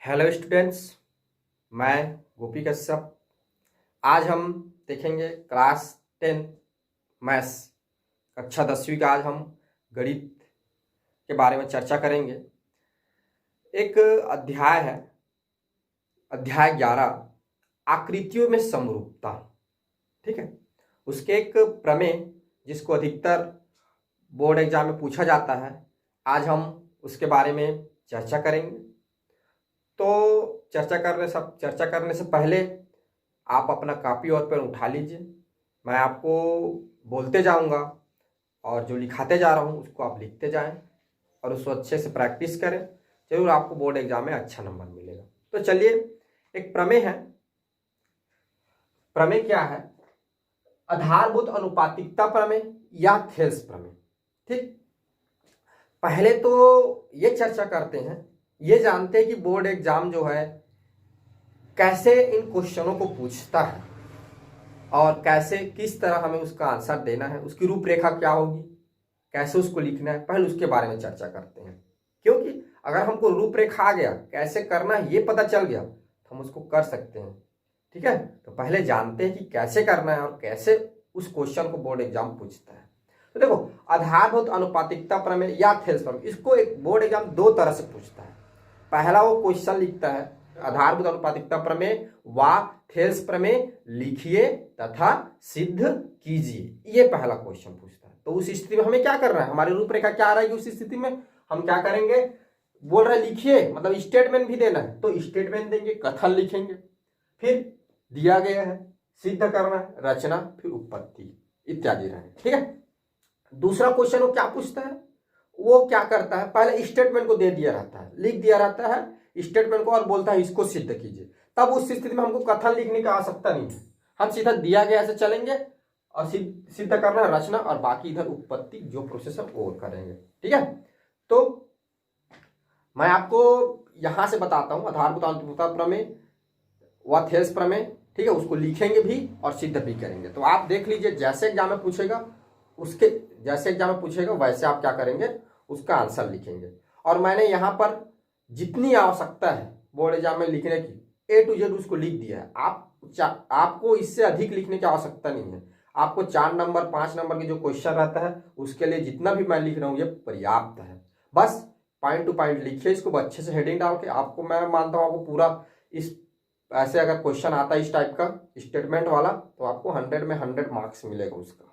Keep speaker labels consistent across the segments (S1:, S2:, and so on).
S1: Hello students, मैं गोपी कश्यप। आज हम देखेंगे क्लास 10 मैथ्स कक्षा 10वीं का। आज हम गणित के बारे में चर्चा करेंगे। एक अध्याय है, अध्याय 11, आकृतियों में समरूपता। ठीक है, उसके एक प्रमेय जिसको अधिकतर बोर्ड एग्जाम में पूछा जाता है, आज हम उसके बारे में चर्चा करेंगे। तो चर्चा करने से पहले आप अपना कॉपी और पेन उठा लीजिए। मैं आपको बोलते जाऊंगा और जो लिखाते जा रहा हूं उसको आप लिखते जाएं और उसको अच्छे से प्रैक्टिस करें। जरूर आपको बोर्ड एग्जाम में अच्छा नंबर मिलेगा। तो चलिए, एक प्रमेय है। प्रमेय क्या है? आधारभूत अनुपातिकता प्रमेय या थेल्स प्रमेय। ठीक, पहले तो ये चर्चा करते हैं, ये जानते हैं कि बोर्ड एग्जाम जो है कैसे इन क्वेश्चनों को पूछता है और कैसे किस तरह हमें उसका आंसर देना है, उसकी रूपरेखा क्या होगी, कैसे उसको लिखना है। पहले उसके बारे में चर्चा करते हैं, क्योंकि अगर हमको रूपरेखा आ गया, कैसे करना है ये पता चल गया, तो हम उसको कर सकते हैं। ठीक है, तो पहले जानते हैं कि कैसे करना है और कैसे उस क्वेश्चन को बोर्ड एग्जाम पूछता है। तो देखो, आधारभूत अनुपातिकता प्रमेय या थेल्स प्रमेय, इसको एक बोर्ड एग्जाम दो तरह से पूछता है। पहला वो क्वेश्चन लिखता है, आधारभूत अनुपातिकता प्रमेय व थेल्स प्रमेय लिखिए तथा सिद्ध कीजिए, ये पहला क्वेश्चन पूछता है। तो उस स्थिति में हमें क्या करना है, हमारी रूपरेखा क्या रहेगी उस स्थिति में? हम क्या करेंगे, बोल रहे लिखिए मतलब स्टेटमेंट भी देना है, तो स्टेटमेंट देंगे, कथन लिखेंगे, फिर दिया गया है सिद्ध करना है, रचना, फिर उत्पत्ति इत्यादि रहे। ठीक है, दूसरा क्वेश्चन वो क्या पूछता है, वो क्या करता है, पहले स्टेटमेंट को दे दिया रहता है, लिख दिया रहता है स्टेटमेंट को और बोलता है इसको सिद्ध कीजिए। तब उस स्थिति में हमको कथन लिखने की आवश्यकता नहीं है, हम सीधा दिया गया ऐसे चलेंगे और सिद्ध करना है, रचना, और बाकी इधर उत्पत्ति जो प्रोसेस है वो करेंगे। ठीक है, तो मैं आपको यहां से बताता हूं आधारभूत अनुपातिकता प्रमेय व थेल्स प्रमेय। ठीक है, उसको लिखेंगे भी और सिद्ध भी करेंगे। तो आप देख लीजिए, जैसे एग्जाम में पूछेगा उसके जैसे एग्जाम में पूछेगा वैसे आप क्या करेंगे, उसका आंसर लिखेंगे। और मैंने यहाँ पर जितनी आवश्यकता है बोर्ड एग्जाम में लिखने की, A to Z उसको लिख दिया है। आपको इससे अधिक लिखने की आवश्यकता नहीं है। आपको 4 नंबर 5 नंबर के जो क्वेश्चन रहता है उसके लिए जितना भी मैं लिख रहा हूँ ये पर्याप्त है। बस पॉइंट टू पॉइंट लिखिए इसको अच्छे से, हेडिंग डाल के। आपको मैं मानता हूँ आपको पूरा इस ऐसे अगर क्वेश्चन आता है इस टाइप का स्टेटमेंट वाला, तो आपको 100 में 100 मार्क्स मिलेगा उसका।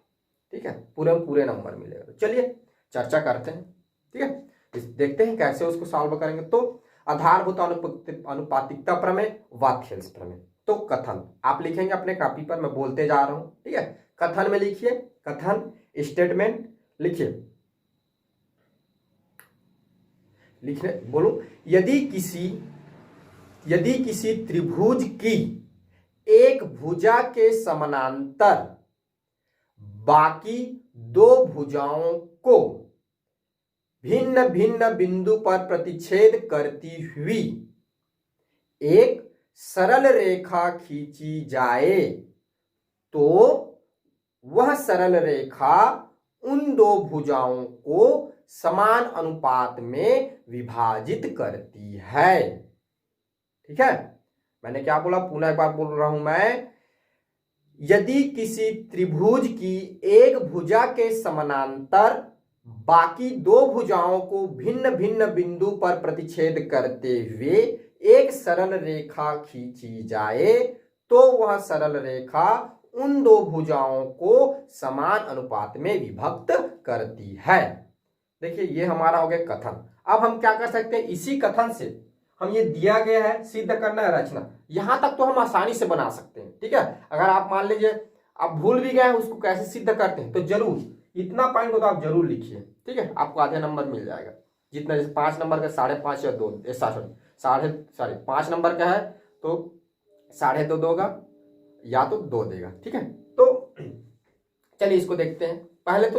S1: ठीक है, पूरे नंबर मिलेगा। तो चलिए चर्चा करते हैं। ठीक है, देखते हैं कैसे उसको सॉल्व करेंगे। तो आधारभूत अनुपातिकता प्रमेय व थेल्स प्रमेय। तो कथन आप लिखेंगे अपने कॉपी पर, मैं बोलते जा रहा हूं। ठीक है, कथन में लिखिए, कथन स्टेटमेंट लिखिए, लिखने बोलो। यदि किसी त्रिभुज की एक भुजा के समानांतर बाकी दो भुजाओं को भिन्न भिन्न बिंदु पर प्रतिच्छेद करती हुई एक सरल रेखा खींची जाए, तो वह सरल रेखा उन दो भुजाओं को समान अनुपात में विभाजित करती है। ठीक है, मैंने क्या बोला, पुनः एक बार बोल रहा हूं मैं। यदि किसी त्रिभुज की एक भुजा के समानांतर बाकी दो भुजाओं को भिन्न भिन्न बिंदु पर प्रतिच्छेद करते हुए एक सरल रेखा खींची जाए, तो वह सरल रेखा उन दो भुजाओं को समान अनुपात में विभक्त करती है। देखिए, ये हमारा हो गया कथन। अब हम क्या कर सकते हैं, इसी कथन से हम ये दिया गया है सिद्ध करना है, रचना, यहां तक तो हम आसानी से बना सकते हैं। ठीक है, अगर आप मान लीजिए आप भूल भी गए उसको कैसे सिद्ध करते हैं, तो जरूर इतना पॉइंट हो तो आप जरूर लिखिए। ठीक है, आपको आधे नंबर मिल जाएगा। जितना जैसे 5 नंबर का 5.5 या 2, साढ़े 5 नंबर का है तो 2.5 होगा या तो 2 देगा। ठीक है, तो चलिए इसको देखते हैं। पहले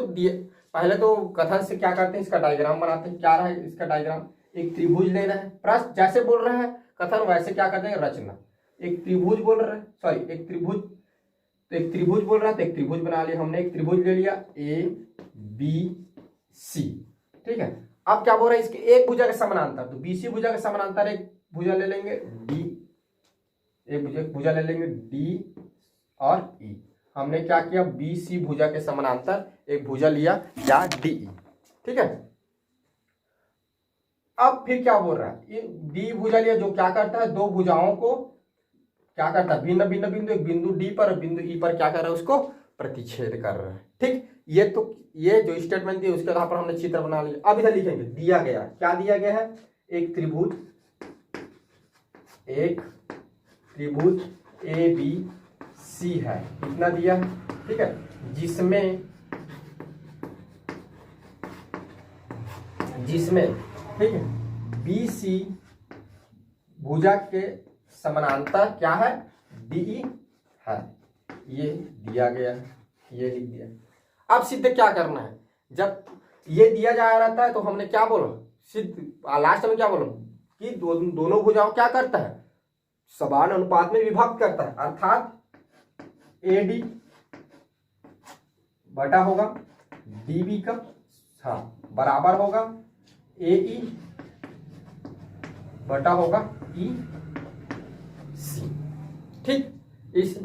S1: तो कथन से क्या करते हैं, इसका डायग्राम बनाते हैं। क्या रहा है इसका डायग्राम, एक त्रिभुज ले रहे हैं, प्रश्न जैसे बोल रहे हैं कथन वैसे क्या करते हैं, रचना। एक त्रिभुज बोल रहे हैं, सॉरी एक त्रिभुज बोल रहा है, तो एक त्रिभुज बना लिया हमने। एक त्रिभुज ले लिया A B C। ठीक है, अब क्या बोल रहा है, इसके एक भुजा के समानांतर, तो बीसी भुजा के समानांतर एक भुजा ले लेंगे डी, एक भुजा ले लेंगे डी और ई। हमने क्या किया, बीसी भुजा के समानांतर एक भुजा लिया या डी, ठीक है। अब फिर क्या बोल रहा है, डी भुजा लिया जो क्या करता है, दो भुजाओं को क्या करता है, भिन्न भिन्न बिंदु, एक बिंदु डी पर बिंदु ई पर क्या कर रहा है, उसको प्रतिच्छेद कर रहा है, ठीक। ये तो ये जो स्टेटमेंट दी उसके आधार पर हमने चित्र बना लिया। अब इधर लिखेंगे, दिया गया क्या दिया गया है, एक त्रिभुज ए बी सी है, कितना दिया है, ठीक है, जिसमें ठीक है बी सी भुजा के समानांतर क्या है, डी है, ये दिया गया है, ये लिख दिया। अब सिद्ध क्या करना है, जब ये दिया जा रहता है तो हमने क्या बोला, सिद्ध लास्ट में क्या बोला कि दोनों भुजाओं क्या करता है, समान अनुपात में विभक्त करता है, अर्थात ए डी बटा होगा डी बी का, हाँ, बराबर होगा ए ई बटा होगा ई सी, ठीक। इस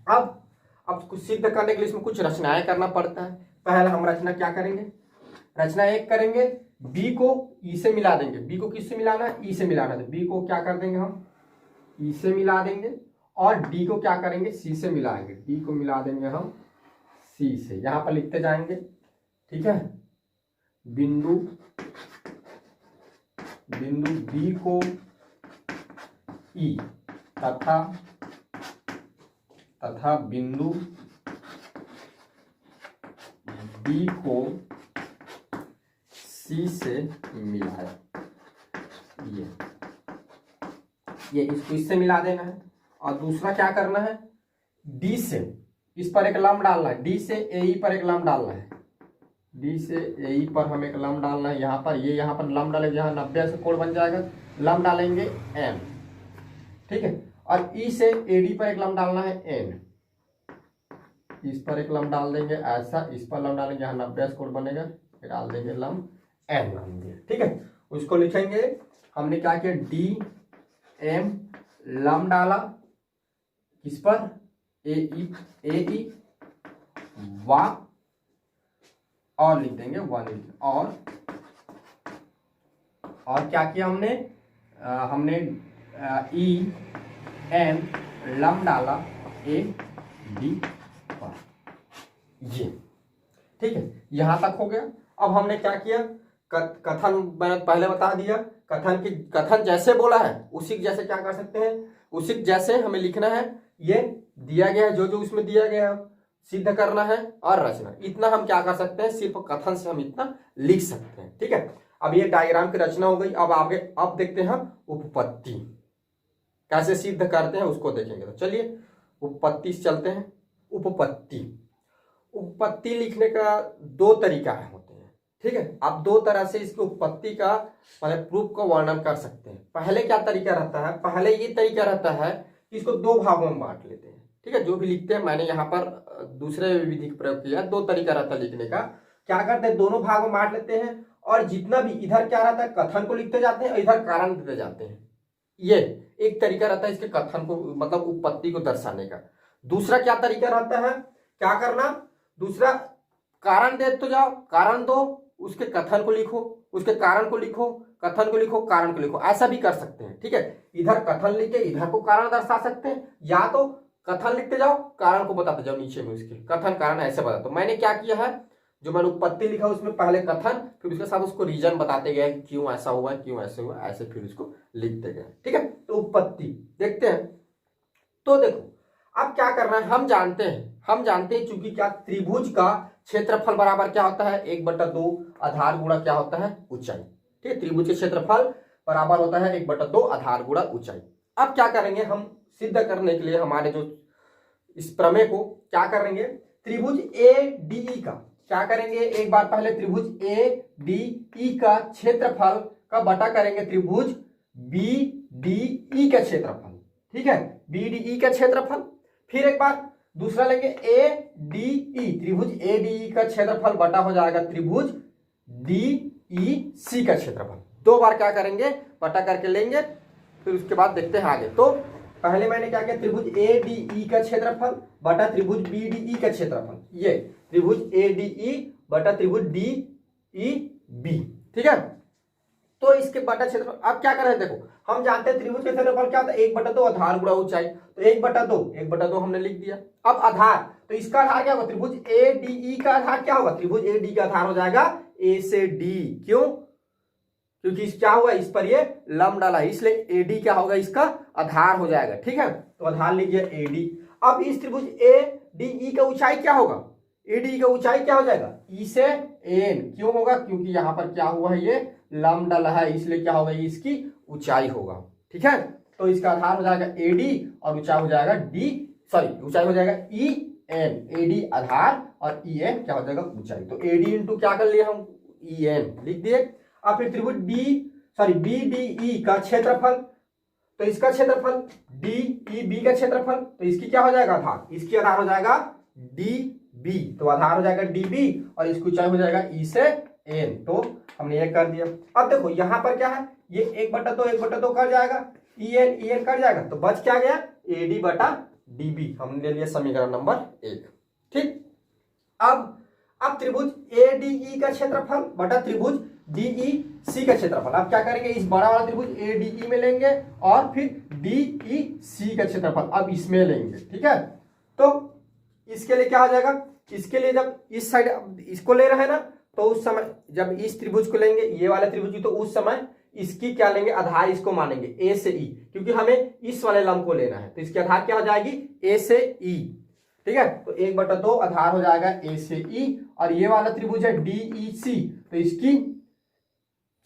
S1: अब कुछ सिद्ध करने के लिए इसमें कुछ रचनाएं करना पड़ता है। पहले हम रचना क्या करेंगे, रचना एक करेंगे, बी को ई से मिला देंगे, बी को किससे मिलाना है, ई से मिलाना है, बी को क्या कर देंगे हम, ई से मिला देंगे, और डी को क्या करेंगे, सी से मिलाएंगे, डी को मिला देंगे हम सी से, यहां पर लिखते जाएंगे, ठीक है। बिंदु बी को ई तथा बिंदु डी को सी से मिलाया, ये इसको इससे मिला देना है। और दूसरा क्या करना है, डी से इस पर एक लंब डालना है, डी से ए ई पर एक लंब डालना है, डी से ए ई पर हम एक लंब डालना है, यहाँ पर ये यहाँ पर लंब डालेंगे, यहाँ 90 से कोण बन जाएगा, लंब डालेंगे एम, ठीक है। और ई से ए डी पर एक लंब डालना है एन, इस पर एक लंब डाल देंगे ऐसा, इस पर लंब डालेंगे, यहाँ 90 से कोण बनेगा, फिर डाल देंगे लंब एन नाम दिया, ठीक है। उसको लिखेंगे, हमने क्या किया, डी एम लंब डाला किस पर, ए ई वा, और लिख देंगे 1 और क्या किया हमने ई एम लंब डाला ए डी पर, ये ठीक है, यहां तक हो गया। अब हमने क्या किया, कथन मैंने पहले बता दिया, कथन जैसे बोला है उसी जैसे क्या कर सकते हैं, उसी जैसे हमें लिखना है, ये दिया गया है जो उसमें दिया गया है सिद्ध करना है, और रचना, इतना हम क्या कर सकते हैं, सिर्फ कथन से हम इतना लिख सकते हैं, ठीक है। अब ये डायग्राम की रचना हो गई। अब आगे अब देखते हैं हम उपपत्ति कैसे सिद्ध करते हैं, उसको देखेंगे। तो चलिए उपपत्ति से चलते हैं। उपपत्ति लिखने का दो तरीका होते हैं, ठीक है। आप दो तरह से इसकी उपपत्ति का मतलब प्रूफ का वर्णन कर सकते हैं। पहले क्या तरीका रहता है, पहले ये तरीका रहता है कि इसको दो भागों में बांट लेते हैं, ठीक है। जो भी लिखते हैं, मैंने यहाँ पर दूसरे विधि का प्रयोग किया, दो तरीका रहता है लिखने का। क्या करते हैं, दोनों भागों में बांट लेते हैं, और जितना भी इधर क्या रहता है, कथन को लिखते जाते हैं, और इधर कारण देते जाते हैं। ये एक तरीका रहता है इसके कथन को मतलब उपपत्ति को दर्शाने का। दूसरा क्या तरीका रहता है, क्या करना, दूसरा कारण दे तो जाओ, कारण दो, उसके कथन को लिखो, उसके कारण को लिखो, कथन को लिखो, कारण को लिखो, ऐसा भी कर सकते हैं, ठीक है। इधर कथन लिख के इधर को कारण दर्शा सकते हैं, या तो कथन लिखते जाओ, कारण को बताते जाओ, नीचे में उसके कथन कारण ऐसे बता। तो मैंने क्या किया है, जो मैंने उत्पत्ति लिखा उसमें पहले कथन, फिर उसके साथ उसको रीजन बताते गए, क्यों ऐसा हुआ, क्यों ऐसे हुआ, ऐसे फिर उसको लिखते गए, ठीक है। तो उत्पत्ति देखते हैं। तो देखो अब क्या करना है, हम जानते हैं चूंकि क्या, त्रिभुज का क्षेत्रफल बराबर क्या होता है, 1/2 आधार गुणा क्या होता है, ऊंचाई, ठीक है। त्रिभुज के क्षेत्रफल बराबर होता है 1/2 आधार गुणा ऊंचाई। अब क्या करेंगे, हम सिद्ध करने के लिए हमारे जो इस प्रमेय को क्या करेंगे, त्रिभुज ए डी ई का क्या करेंगे, एक बार पहले त्रिभुज ए डी ई का क्षेत्रफल का बटा करेंगे त्रिभुज बी डी ई का क्षेत्रफल, ठीक है, बी डी ई का क्षेत्रफल। फिर एक बार दूसरा लेंगे ए डी ई, त्रिभुज ए डी ई का क्षेत्रफल बटा हो जाएगा त्रिभुज डी ई सी का क्षेत्रफल। 2 बार क्या करेंगे, बटा करके लेंगे, फिर उसके बाद देखते हैं आगे। तो पहले मैंने क्या किया, त्रिभुज ए डी ई का क्षेत्रफल बटा त्रिभुज बी डी ई का क्षेत्रफल, ये त्रिभुज ए डी ई बटा त्रिभुज डी ई बी, ठीक है। तो इसके बटा क्षेत्रफल अब क्या करें, देखो हम जानते हैं त्रिभुज का क्षेत्रफल क्या होता है, 1/2 आधार गुणा ऊंचाई, तो 1/2 हमने लिख दिया। अब आधार, तो इसका आधार क्या होगा, त्रिभुज ए डी ई का आधार क्या होगा, त्रिभुज ए डी का आधार हो जाएगा ए से डी। क्यों, क्योंकि इस क्या हुआ, इस पर ये लंब डाला है, इसलिए एडी क्या होगा, इसका आधार हो जाएगा, ठीक है। तो आधार लीजिए एडी। अब इस त्रिभुज ए डी ई का ऊंचाई क्या होगा, एडी का ऊंचाई क्या हो जाएगा, ई से एन। क्यों होगा, क्योंकि यहां पर क्या हुआ है, ये लंब डाला है, इसलिए क्या होगा, इसकी ऊंचाई होगा, ठीक है। तो इसका आधार हो जाएगा एडी और ऊंचाई हो जाएगा डी, सॉरी ऊंचाई हो जाएगा ई एन, एडी आधार और ई एन क्या हो जाएगा ऊंचाई। तो एडी इंटू क्या कर लिए हम, ई एन लिख दिए। अब फिर त्रिभुज बी डी ई का क्षेत्रफल, तो इसका क्षेत्रफल डी ई बी का क्षेत्रफल, तो इसकी क्या हो जाएगा आधार, इसकी आधार हो जाएगा डी बी, तो आधार हो जाएगा डी बी और इसकी ऊंचाई हो जाएगा ई से एन। तो हमने ये कर दिया। अब देखो यहां पर क्या है, ये 1/2 कर जाएगा, ई एन कर जाएगा, तो बच क्या गया, ए डी बटा डी बी, हमने ले लिया समीकरण नंबर 1, ठीक। अब त्रिभुज ए डी ई का क्षेत्रफल बटा त्रिभुज डी ई सी का क्षेत्रफल। अब क्या करेंगे, इस बड़ा वाला त्रिभुज ए डी ई में लेंगे और फिर डी ई सी का क्षेत्रफल अब इसमें लेंगे, ठीक है। तो इसके लिए क्या हो जाएगा, इसके लिए जब इस साइड इसको ले रहे हैं ना, तो उस समय जब इस त्रिभुज को लेंगे, ये वाले त्रिभुज की, तो उस समय इसकी क्या लेंगे, आधार इसको मानेंगे ए से ई, क्योंकि हमें इस वाले लंब को लेना है, तो इसकी आधार क्या हो जाएगी, ए से ई, ठीक है। तो 1/2 आधार हो जाएगा ए से ई, और ये वाला त्रिभुज है डी ई सी, तो इसकी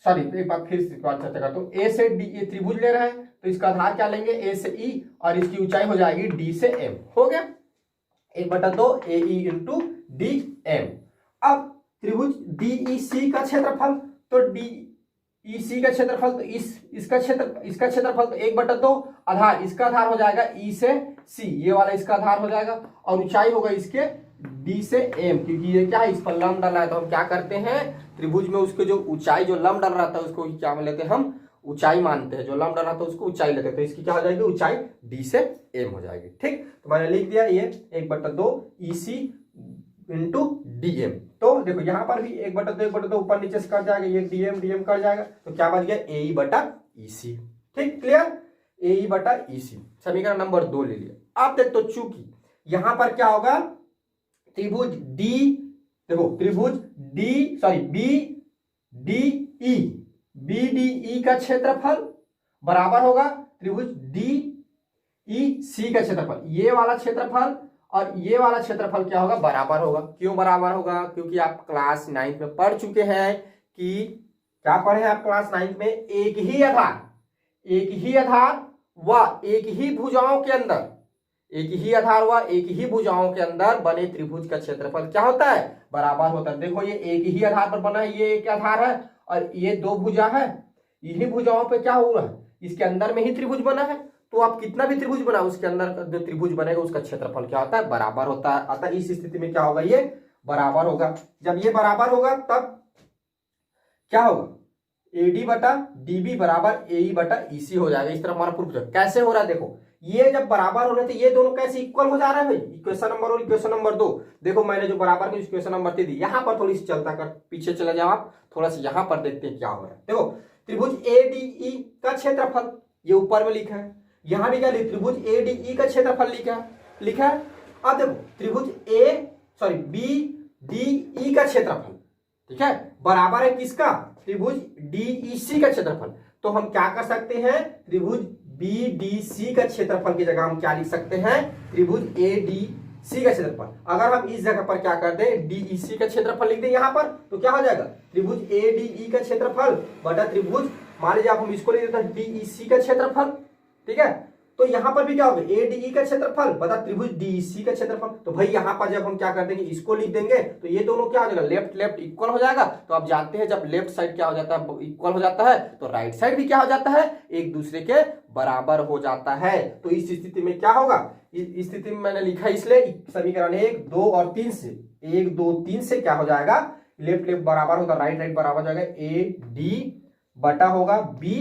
S1: सॉरी एक बार फिर चर्चा करता हूं, ए से डी, ये त्रिभुज ले रहे हैं, तो इसका आधार क्या लेंगे, ए से ई, और इसकी ऊंचाई हो जाएगी डी से एम, हो गया 1/2 ए ई इंटू डी एम। अब त्रिभुज डी ई सी का क्षेत्रफल, तो डी ई सी का क्षेत्रफल, तो इसका क्षेत्रफल तो 1/2 आधार, इसका आधार हो जाएगा ई से सी, ये वाला इसका आधार हो जाएगा, और ऊंचाई होगा इसके डी से एम, क्योंकि ये क्या है, इस पर लंब डाला है, तो हम क्या करते हैं, त्रिभुज में उसके जो ऊंचाई जो लंब डाल रहा था उसको क्या मान लेते हैं, हम ऊंचाई मानते हैं, जो लंब डाल रहा था उसको ऊंचाई लेते हैं, तो इसकी क्या हो जाएगी, ऊंचाई डी से एम हो जाएगी, ठीक। तो मैंने लिख दिया ये 1/2 ई सी इंटू डी एम। तो देखो यहाँ पर भी 1/2 ऊपर नीचे से कट जाएगा, ये डीएम कट जाएगा, तो क्या बच गया, ए ई बटा ई सी, ठीक, क्लियर, ए ई बटा ई सी, समीकरण नंबर 2 ले लिया। आप देख, तो चूंकि यहां पर क्या होगा, त्रिभुज डी, देखो त्रिभुज बी डी ई का क्षेत्रफल बराबर होगा त्रिभुज डी ई सी का क्षेत्रफल, ये वाला क्षेत्रफल और ये वाला क्षेत्रफल क्या होगा, बराबर होगा। क्यों बराबर होगा, क्योंकि आप क्लास 9 में पढ़ चुके हैं कि क्या पढ़े हैं आप क्लास 9 में, एक ही आधार व एक ही भुजाओं के अंदर, एक ही आधार व एक ही भुजाओं के अंदर बने त्रिभुज का क्षेत्रफल क्या होता है, बराबर होता है। देखो ये एक ही आधार पर बना है, ये एक आधार है और ये 2 भुजा है, इन्हीं भुजाओं पे क्या हुआ है, इसके अंदर में ही त्रिभुज बना है, तो आप कितना भी त्रिभुज बना उसके अंदर जो त्रिभुज बनेगा उसका क्षेत्रफल क्या होता है, बराबर होता है। अतः इस स्थिति में क्या होगा, ये बराबर होगा। जब ये बराबर होगा तब क्या होगा, एडी बटा डीबी बराबर एई बटा ईसी हो जाएगा। इस तरह हमारा प्रूफ कैसे हो रहा है, देखो ये जब बराबर हो रहे थे ये दोनों कैसे इक्वल हो जा रहा है भाई, इक्वेशन नंबर और इक्वेशन नंबर 2। देखो मैंने जो बराबर की इक्वेशन नंबर 3 दी, यहाँ पर थोड़ी सी चलता कर पीछे चले जाओ आप, थोड़ा सा यहाँ पर देखते हैं क्या हो रहा है। देखो त्रिभुज ए डी ई का क्षेत्रफल ये ऊपर में लिखा है, यहाँ भी क्या त्रिभुज ए डी ई का क्षेत्रफल लिखा है। अब देखो त्रिभुज बी डी ई का क्षेत्रफल, ठीक है, बराबर है किसका, त्रिभुज डी ई सी का क्षेत्रफल। तो हम क्या कर सकते हैं, त्रिभुज बी डी सी का क्षेत्रफल की जगह हम क्या लिख सकते हैं, त्रिभुज ए डी सी का क्षेत्रफल। अगर हम इस जगह पर क्या कर दें, डी ई सी का क्षेत्रफल लिख दें यहाँ पर, तो क्या हो जाएगा, त्रिभुज ए डी ई का क्षेत्रफल बटा त्रिभुज, मान लीजिए आप हम इसको लिख देते हैं डी ई सी का क्षेत्रफल, ठीक है। तो यहाँ पर भी क्या होगा, ए डी ई का क्षेत्रफल बता त्रिभुज डी ई सी का क्षेत्रफल। तो भाई यहाँ पर जब हम क्या कर देंगे, इसको लिख देंगे, तो ये दोनों क्या हो जाएगा, लेफ्ट इक्वल हो जाएगा। तो आप जानते हैं जब लेफ्ट साइड क्या हो जाता है, इक्वल हो जाता है, तो राइट साइड भी क्या हो जाता है, एक दूसरे के बराबर हो जाता है। तो इस स्थिति में क्या होगा, इस स्थिति में मैंने लिखा इसलिए समीकरण 1, 2 और 3 से 1, 2, 3 से क्या हो जाएगा, लेफ्ट लेफ्ट बराबर होगा, राइट राइट बराबर हो जाएगा ए डी बटा होगा बी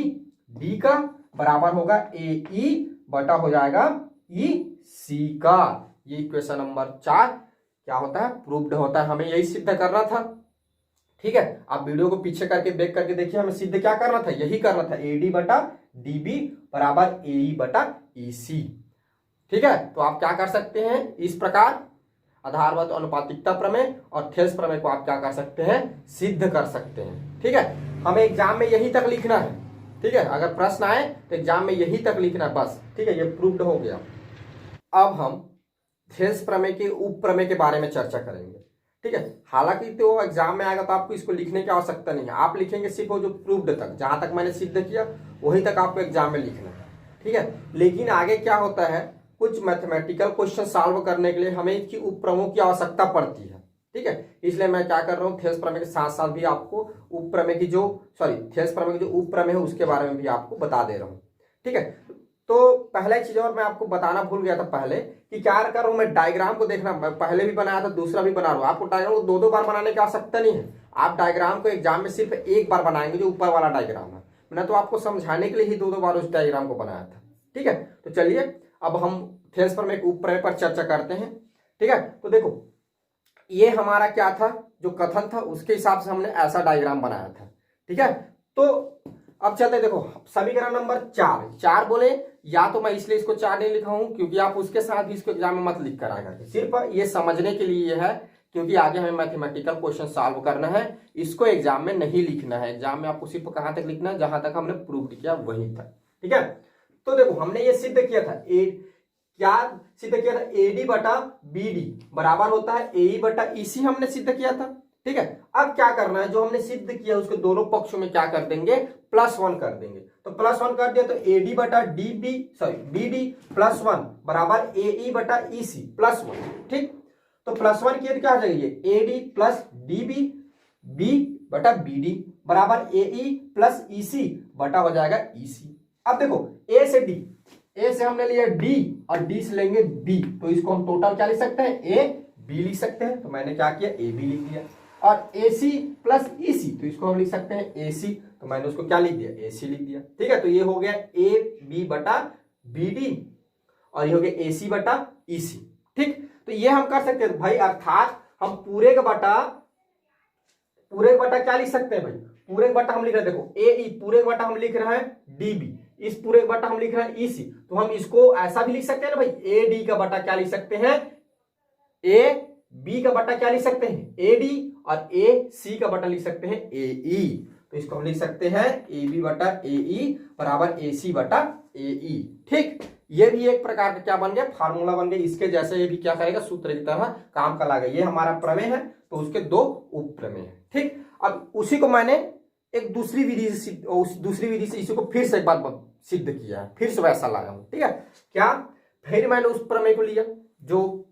S1: डी का बराबर होगा ए ई बटा हो जाएगा ई सी का। ये इक्वेशन नंबर 4 क्या होता है, प्रूव्ड होता है। हमें यही सिद्ध करना था। ठीक है, आप वीडियो को पीछे करके बैक करके देखिए, हमें सिद्ध क्या करना था, यही करना था, ए डी बटा डी बी बराबर ए ई बटा ई सी। ठीक है, तो आप क्या कर सकते हैं, इस प्रकार आधारभूत अनुपातिकता प्रमेय और थेल्स प्रमेय को आप क्या कर सकते हैं, सिद्ध कर सकते हैं। ठीक है, हमें एग्जाम में यही तक लिखना है। ठीक है, अगर प्रश्न आए तो एग्जाम में यही तक लिखना है बस। ठीक है, ये प्रूव्ड हो गया। अब हम थेल्स प्रमेय के उप प्रमेय के बारे में चर्चा करेंगे। ठीक है, हालांकि तो एग्जाम में आएगा तो आपको इसको लिखने की आवश्यकता नहीं है, आप लिखेंगे सिर्फ वो जो प्रूव्ड तक, जहां तक मैंने सिद्ध किया वहीं तक आपको एग्जाम में लिखना है। ठीक है, लेकिन आगे क्या होता है, कुछ मैथमेटिकल क्वेश्चन सॉल्व करने के लिए हमें इसकी उप प्रमेयों की आवश्यकता पड़ती है। ठीक है, इसलिए मैं क्या कर रहा हूँ, थेल्स प्रमेय के साथ साथ भी आपको उप प्रमेय की जो थेल्स प्रमेय की जो उप प्रमेय है उसके बारे में भी आपको बता दे रहा हूँ। ठीक है, तो पहला चीज और मैं आपको बताना भूल गया था पहले कि क्या कर रहा हूं मैं, डायग्राम को देखना, पहले भी बनाया था, दूसरा भी बना रहा हूं। आपको डायग्राम को दो बार बनाने की आवश्यकता नहीं है। आप डायग्राम को एग्जाम में सिर्फ एक बार बनाएंगे, जो ऊपर वाला डायग्राम है। मैंने तो आपको समझाने के लिए ही दो बार उस डायग्राम को बनाया था। ठीक है, तो चलिए अब हम थेल्स प्रमेय के उप प्रमेय पर चर्चा करते हैं। ठीक है, तो देखो ये हमारा क्या था, जो कथन था उसके हिसाब से हमने ऐसा डायग्राम बनाया था। ठीक है, तो अब चलते हैं, देखो समीकरण नंबर 4 बोले, या तो मैं इसलिए इसको 4 नहीं लिखा हूं क्योंकि आप उसके साथ भी इसको एग्जाम में मत लिख कर आएगा, सिर्फ ये समझने के लिए है, क्योंकि आगे हमें मैथमेटिकल क्वेश्चन सॉल्व करना है। इसको एग्जाम में नहीं लिखना है, एग्जाम में आपको सिर्फ कहां तक लिखना है, जहां तक हमने प्रूव किया वहीं तक। ठीक है, तो देखो हमने ये सिद्ध किया था, क्या सिद्ध किया था, ए डी बटा बी डी बराबर होता है ए ई बटा ई सी, हमने सिद्ध किया था। ठीक है, अब क्या करना है, जो हमने सिद्ध किया उसके दोनों पक्षों में क्या कर देंगे, +1 कर देंगे। तो +1 कर दिया तो ए डी बटा डी बी बी डी +1 बराबर ए ई बटा ई सी +1। ठीक, तो +1 किया तो क्या हो जाएगा, ये A D plus D B B बटा बी डी बराबर ए ई प्लस ई सी बटा हो जाएगा ई सी। अब देखो ए से डी, ए से हमने लिया डी और डी से लेंगे बी, तो इसको हम टोटल क्या लिख सकते हैं, ए बी लिख सकते हैं। तो मैंने क्या किया, ए बी लिख दिया। और ए सी प्लस ई सी, तो इसको हम लिख सकते हैं ए सी, तो मैंने उसको क्या लिख दिया, ए सी लिख दिया। ठीक है, तो ये हो गया ए बी बटा बी डी और ये हो गया ए सी बटा ई सी। ठीक, तो ये हम कर सकते हैं भाई, अर्थात हम पूरे का बटा क्या लिख सकते हैं भाई, पूरे का बटा हम लिख रहे हैं, देखो ए ई पूरे का बटा हम लिख रहे हैं डी बी, इस पूरे का बटा हम लिख रहे हैं ई सी, तो हम इसको ऐसा भी लिख सकते हैं ना भाई, ए डी का बटा क्या लिख सकते हैं, ए बी का बटा क्या लिख सकते हैं, ए डी, और ए सी का बटा लिख सकते हैं ए ई। तो इसको हम लिख सकते हैं ए बी बटा ए ई बराबर ए सी बटा ए ई। ठीक, ये भी एक प्रकार का क्या बन गया, फार्मूला बन गया, इसके जैसे ये भी क्या करेगा, सूत्र की तरह काम का लाएगा। ये हमारा प्रमेय है, तो उसके दो उप प्रमेय है। ठीक, अब उसी को मैंने एक दूसरी विधि से इसी को फिर से एक बार सिद्ध किया है, फिर से वैसा लाया हूं। ठीक है, क्या, फिर मैंने उस प्रमेय को लिया जो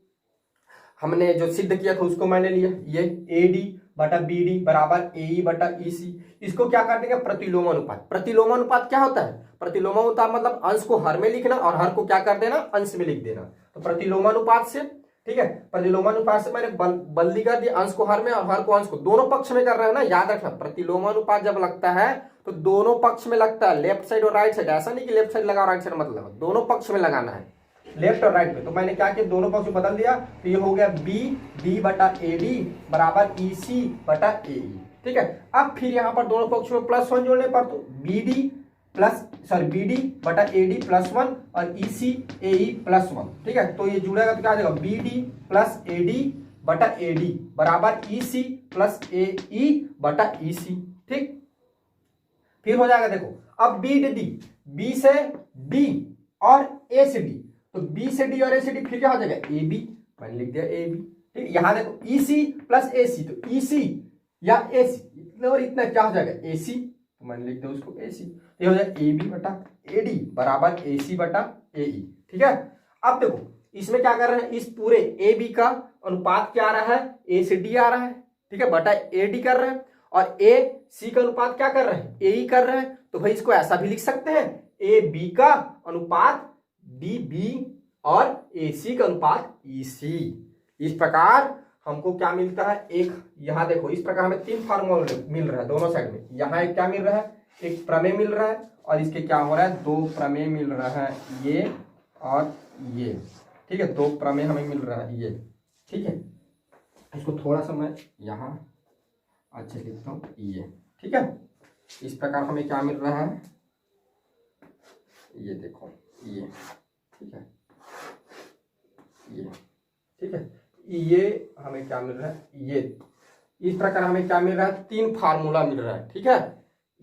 S1: हमने जो सिद्ध किया था उसको मैंने लिया, ये ए डी बटा बी डी बराबर ए ई बटा ई सी। इसको क्या कर देंगे, प्रतिलोम अनुपात। प्रतिलोम अनुपात क्या होता है, प्रतिलोम अनुपात मतलब अंश को हर में लिखना और हर को क्या कर देना, अंश में लिख देना। तो प्रतिलोम अनुपात से, ठीक है, प्रतिलोम अनुपात से मैंने बदली कर दिया, अंश को हर में और हर को अंश को, दोनों पक्ष में कर रहे हैं ना, याद रखना। प्रतिलोम अनुपात जब लगता है तो दोनों पक्ष में लगता है, लेफ्ट साइड और राइट साइड, ऐसा नहीं कि लेफ्ट साइड लगा राइट साइड, मतलब दोनों पक्ष में लगाना है, लेफ्ट और राइट में। तो मैंने क्या किया, दोनों पक्ष बदल दिया, तो ये हो गया बी डी बटा ए डी बराबर ई सी बटा ए ई। ठीक है, अब फिर यहाँ पर दोनों पक्षों में +1 जोड़ने पर, तो बी डी बटा ए डी +1 और ई सी ए ई +1। ठीक है, तो ये जुड़ेगा तो क्या आ जाएगा, B D plus A D बटा ए डी बराबर ई सी प्लस ए ई बटा ई सी। ठीक, फिर हो जाएगा, देखो अब बी डी, बी से डी और ए से डी, तो बी से डी और ए से डी, फिर क्या हो जाएगा, ए बी, मैंने लिख दिया ए बी। ठीक, यहां देखो ई सी प्लस ए सी, तो ई सी या ए सी इतना और इतना क्या हो जाएगा, ए सी, तो मैंने लिख दिया उसको ए सी। ये हो जाएगा ए बी बटा ए डी बराबर ए सी बटा ए ई। ठीक है, अब देखो इसमें क्या कर रहे हैं, इस पूरे ए बी का अनुपात क्या आ रहा है, ए से डी आ रहा है। ठीक है, बटा ए डी कर रहे हैं, और ए सी का अनुपात क्या कर रहे हैं, ए ई कर रहे हैं। तो भाई इसको ऐसा भी लिख सकते हैं, ए बी का अनुपात डी बी और ए सी का अनुपात ई सी। इस प्रकार हमको क्या मिलता है, एक यहाँ देखो इस प्रकार हमें 3 फार्मूला मिल रहा है दोनों साइड में। यहाँ एक क्या मिल रहा है, एक प्रमेय मिल रहा है, और इसके क्या हो रहा है, 2 प्रमेय मिल रहा है, ये और ये। ठीक है, 2 प्रमेय हमें मिल रहा है ये। ठीक है, इसको थोड़ा सा मैं यहाँ अच्छे लिखता हूँ ये। ठीक है, इस प्रकार हमें क्या मिल रहा है, ये देखो ये। ठीक है, ये। ठीक है, ये हमें क्या मिल रहा है, ये इस प्रकार हमें क्या मिल रहा है, 3 फार्मूला मिल रहा है। ठीक है,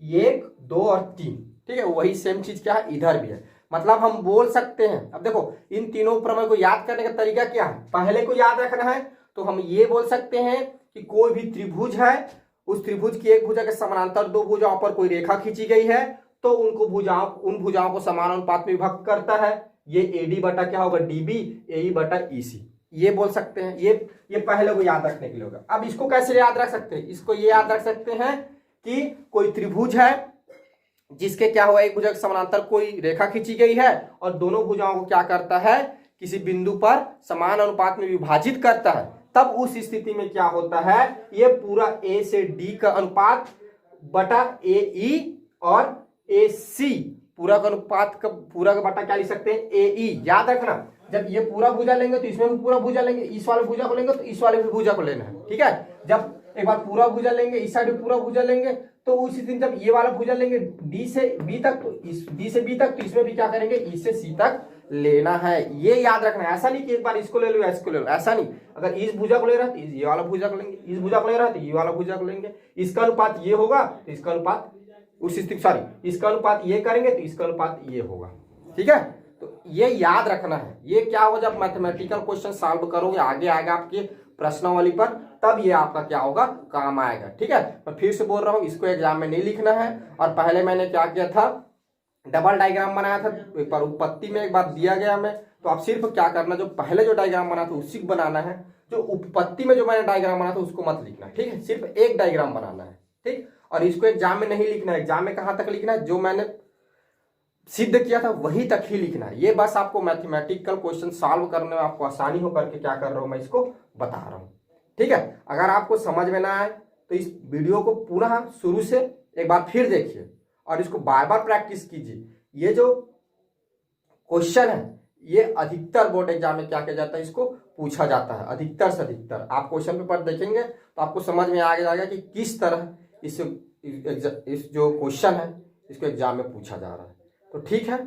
S1: 1, 2 और 3। ठीक है, वही सेम चीज क्या है इधर भी है। मतलब हम बोल सकते हैं, अब देखो इन तीनों प्रमेय को याद करने का तरीका क्या है, पहले को याद रखना है तो हम ये बोल सकते हैं कि कोई भी त्रिभुज है, उस त्रिभुज की एक भुजा के समानांतर 2 भुजाओं पर कोई रेखा खींची गई है, तो उन भुजाओं को समान अनुपात में विभक्त करता है। ये AD बटा क्या होगा, DB, AE बटा EC। ये बोल सकते हैं, ये पहले को याद रखने के लिए होगा। अब इसको कैसे याद रख सकते हैं, इसको ये याद रख सकते हैं कि कोई त्रिभुज है जिसके क्या हुआ, एक भुजा के समानांतर कोई रेखा खींची गई है और दोनों भुजाओं को क्या करता है, किसी बिंदु पर समान अनुपात में विभाजित करता है। तब उस स्थिति में क्या होता है, ये पूरा A से D का अनुपात बटा AE और AC पूरा का अनुपात का पूरा का बटा क्या लिख सकते हैं, AE। याद रखना, जब ये पूरा भुजा लेंगे तो इसमें भी पूरा भुजा लेंगे, इस वाले भुजा को लेंगे तो इस वाले भी भुजा को लेना है। ठीक है, जब एक बार पूरा भुजा लेंगे, इस साइड पूरा भुजा लेंगे, तो उसी दिन जब ये वाला भुजा लेंगे D से B तक, तो इस D से B तक, तो इसमें भी क्या करेंगे, E से C तक लेना है। ये याद रखना है, ऐसा नहीं कि एक बार इसको ले लो या इसको ले लो, ऐसा नहीं। अगर इस भुजा को ले रहा है तो ये वाला भुजा को लेंगे, इस भुजा को ले रहा है तो ये वाला भुजा को लेंगे। इसका अनुपात ये होगा तो इसका अनुपात उस स्थिति, सॉरी इसका अनुपात ये करेंगे तो इसका अनुपात ये होगा। ठीक है, तो ये याद रखना है। ये क्या हो, जब मैथमेटिकल क्वेश्चन सॉल्व करोगे आगे आएगा आपके प्रश्नावली पर, तब ये आपका क्या होगा, काम आएगा। ठीक है, मैं फिर से बोल रहा हूँ, इसको एग्जाम में नहीं लिखना है। और पहले मैंने क्या किया था, डबल डायग्राम बनाया था, पर उत्पत्ति में एक बार दिया गया मैं, तो आप सिर्फ क्या करना, जो पहले जो डायग्राम बना था उसी को बनाना है, जो उत्पत्ति में जो मैंने डायग्राम बना था उसको मत लिखना। ठीक है, सिर्फ एक डायग्राम बनाना है। ठीक, और इसको एग्जाम में नहीं लिखना है, एग्जाम में कहां तक लिखना है, जो मैंने सिद्ध किया था वही तक ही लिखना है। ये बस आपको मैथमेटिकल क्वेश्चन सॉल्व करने में आपको आसानी हो करके क्या कर रहा हूं, मैं इसको बता रहा हूं। ठीक है, अगर आपको समझ में ना आए तो इस वीडियो को पुनः शुरू से एक बार फिर देखिए और इसको बार बार प्रैक्टिस कीजिए। ये जो क्वेश्चन है ये अधिकतर बोर्ड एग्जाम में क्या किया जाता है, इसको पूछा जाता है अधिकतर से अधिकतर। आप क्वेश्चन पेपर देखेंगे तो आपको समझ में आ जाएगा कि किस तरह इस जो क्वेश्चन है इसको एग्जाम में पूछा जा रहा है। तो ठीक है,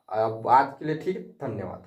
S1: अब आज के लिए ठीक है, धन्यवाद।